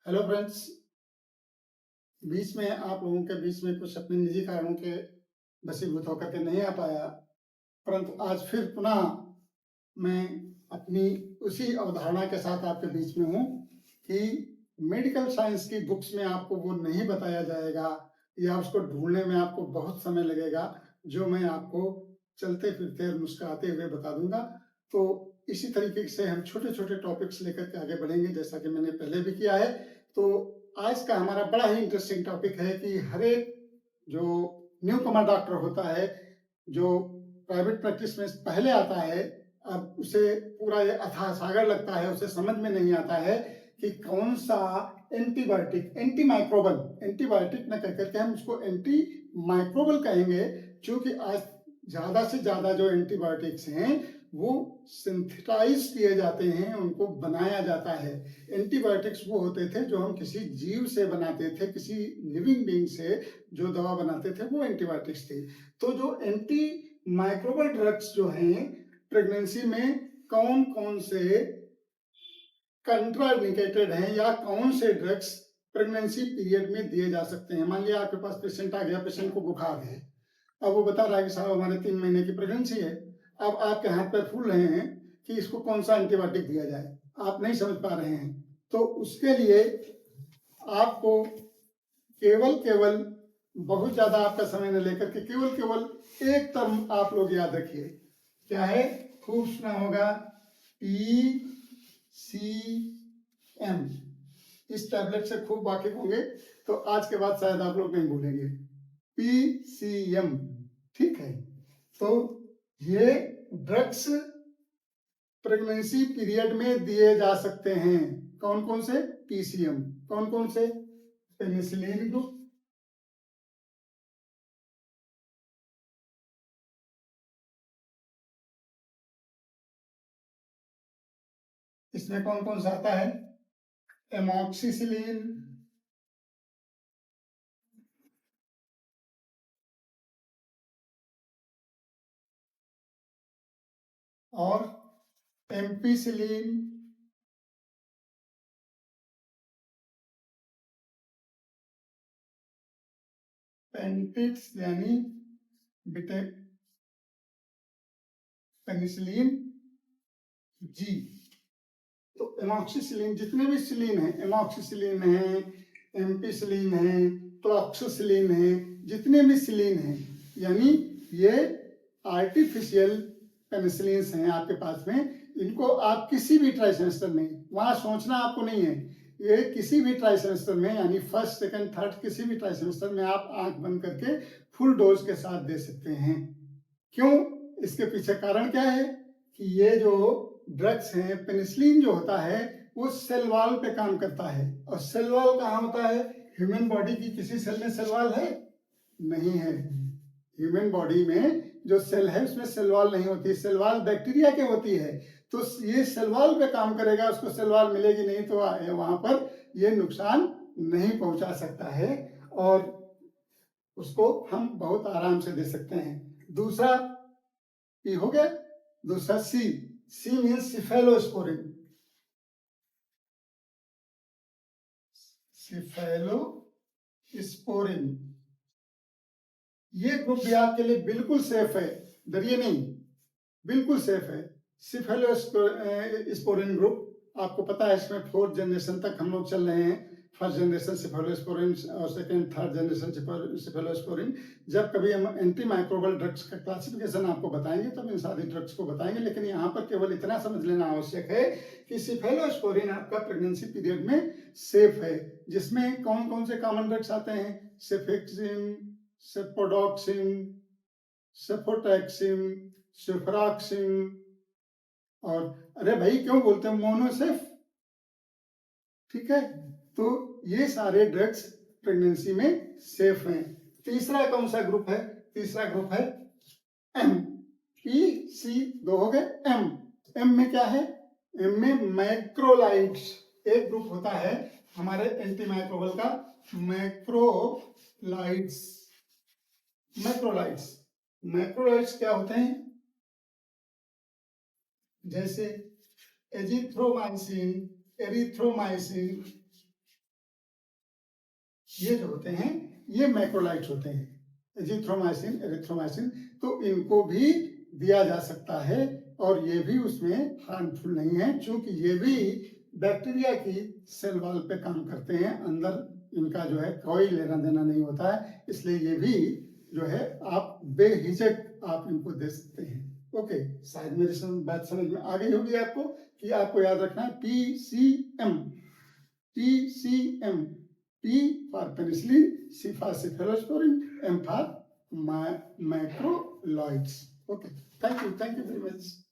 Hello friends. बीच में आप लोगों के बीच में कुछ अपने निजी कारणों के वशीभूत होकर के नहीं आ पाया, परंतु आज फिर पुनः मैं अपनी उसी अवधारणा के साथ आपके बीच में हूँ कि मेडिकल साइंस की बुक्स में आपको वो नहीं बताया जाएगा या उसको ढूंढने में आपको बहुत समय लगेगा, जो मैं आपको चलते फिरते और मुस्कुराते हुए बता दूंगा। तो इसी तरीके से हम छोटे छोटे टॉपिक्स लेकर के आगे बढ़ेंगे, जैसा कि मैंने पहले भी किया है। तो आज का हमारा बड़ा ही इंटरेस्टिंग टॉपिक है कि हर एक जो न्यू कमर डॉक्टर होता है, जो प्राइवेट प्रैक्टिस में पहले आता है, अब उसे पूरा ये अथाह सागर लगता है, उसे समझ में नहीं आता है कि कौन सा एंटीबायोटिक, एंटी माइक्रोबल, एंटीबायोटिक न कह करके हम उसको एंटी माइक्रोबल कहेंगे, क्योंकि आज ज्यादा से ज्यादा जो एंटीबायोटिक्स हैं वो सिंथेटाइज किए जाते हैं, उनको बनाया जाता है। एंटीबायोटिक्स वो होते थे जो हम किसी जीव से बनाते थे, किसी लिविंग बीइंग से जो दवा बनाते थे वो एंटीबायोटिक्स थी। तो जो एंटी माइक्रोबल ड्रग्स जो हैं, प्रेगनेंसी में कौन कौन से कंट्राइंडिकेटेड हैं या कौन से ड्रग्स प्रेगनेंसी पीरियड में दिए जा सकते हैं। मान लिया आपके पास पेशेंट आ गया, पेशेंट को बुखार है, अब वो बता रहा है कि साहब हमारे 3 महीने की प्रेगनेंसी है। अब आपके हाथ पैर फूल रहे हैं कि इसको कौन सा एंटीबायोटिक दिया जाए, आप नहीं समझ पा रहे हैं। तो उसके लिए आपको केवल केवल बहुत ज्यादा आपका समय न लेकर के केवल केवल एक टर्म आप लोग याद रखिए। क्या है? खूब सुना होगा, PCM। इस टैबलेट से खूब वाकिफ होंगे, तो आज के बाद शायद आप लोग नहीं भूलेंगे। PCM, ठीक है। तो ये ड्रग्स प्रेगनेंसी पीरियड में दिए जा सकते हैं। कौन कौन से? PCM। कौन कौन से? पेनिसिलिन ग्रुप, इसमें कौन कौन सा आता है? एमॉक्सिसिलिन, और एम्पिसिलिन, पेनिटिक्स यानी बिटे पेनिसिलिन जी। तो एमॉक्सिसिलिन, जितने भी सिलिन है, एमॉक्सिसिलिन है, एम्पिसिलिन है, क्लॉक्सिसिलिन है, जितने भी सिलिन हैं, यानी ये आर्टिफिशियल पेनिसिलिन हैं आपके पास में। इनको आप किसी भी ट्राई सेमेस्टर में, वहां सोचना आपको नहीं है, ये किसी भी ट्राई सेमेस्टर में, यानी फर्स्ट सेकंड थर्ड किसी भी ट्राई सेमेस्टर में आप आंख बंद करके फुल डोज के साथ दे सकते हैं। क्यों? इसके पीछे कारण क्या है कि ये जो ड्रग्स हैं, पेनिसिलिन जो होता है वो सेल वॉल पे काम करता है। और सेल वॉल कहाँ होता है? ह्यूमन बॉडी की किसी सेल में सेल वॉल है? नहीं है। ह्यूमन बॉडी में जो सेल है उसमें सेल वॉल नहीं होती, सेल वॉल बैक्टीरिया के होती है। तो ये सेल वॉल पे काम करेगा, उसको सेल वॉल मिलेगी नहीं तो वहां पर ये नुकसान नहीं पहुंचा सकता है, और उसको हम बहुत आराम से दे सकते हैं। दूसरा पी हो गया, दूसरा C. C means cephalosporin. Cephalosporin, ये ग्रुप भी आपके लिए बिल्कुल सेफ है, डरिए नहीं, बिल्कुल सेफ है। सिफेलोस्पोरिन ग्रुप, आपको पता है इसमें 4th जनरेशन तक हम लोग चल रहे हैं। फर्स्ट जनरेशन सिफेलोस्पोरिन और सेकंड थर्ड जनरेशन सिफेलोस्पोरिन। जब कभी हम एंटी माइक्रोबल ड्रग्स का क्लासिफिकेशन आपको बताएंगे तब इन सारी ड्रग्स को बताएंगे, लेकिन यहाँ पर केवल इतना समझ लेना आवश्यक है कि सिफेलोस्पोरिन आपका प्रेगनेंसी पीरियड में सेफ है। जिसमें कौन कौन से कॉमन ड्रग्स आते हैं? सेफेक्सिन, सेपोडॉक्सिन, सेफोटैक्सिन, सेफ्रॉक्सिन, और अरे भाई क्यों बोलते हैं मोनोसेफ, ठीक है। तो ये सारे ड्रग्स प्रेगनेंसी में सेफ हैं। तीसरा कौन सा ग्रुप है? तीसरा ग्रुप है एम। पी सी दो हो गए, एम। एम में क्या है? एम में मैक्रोलाइड्स एक ग्रुप होता है हमारे एंटी माइक्रोबल का, मैक्रोलाइड्स। मैक्रोलाइड्स, मैक्रोलाइड्स क्या होते हैं? जैसे एजिथ्रोमाइसिन, एरिथ्रोमाइसिन, ये जो होते हैं ये मैक्रोलाइट होते हैं, एजिथ्रोमाइसिन, एरिथ्रोमाइसिन, तो इनको भी दिया जा सकता है और ये भी उसमें हार्मफुल नहीं है, क्योंकि ये भी बैक्टीरिया की सेल वॉल पे काम करते हैं, अंदर इनका जो है कोई लेना देना नहीं होता है, इसलिए ये भी जो है आप बेहिचक आप इनको दे सकते हैं। ओके, शायद मेरी बात समझ में आ गई होगी आपको कि आपको याद रखना है PCM, PCM, P for penicillin, C for cephalosporin, M for macrolides. Okay, thank you very much.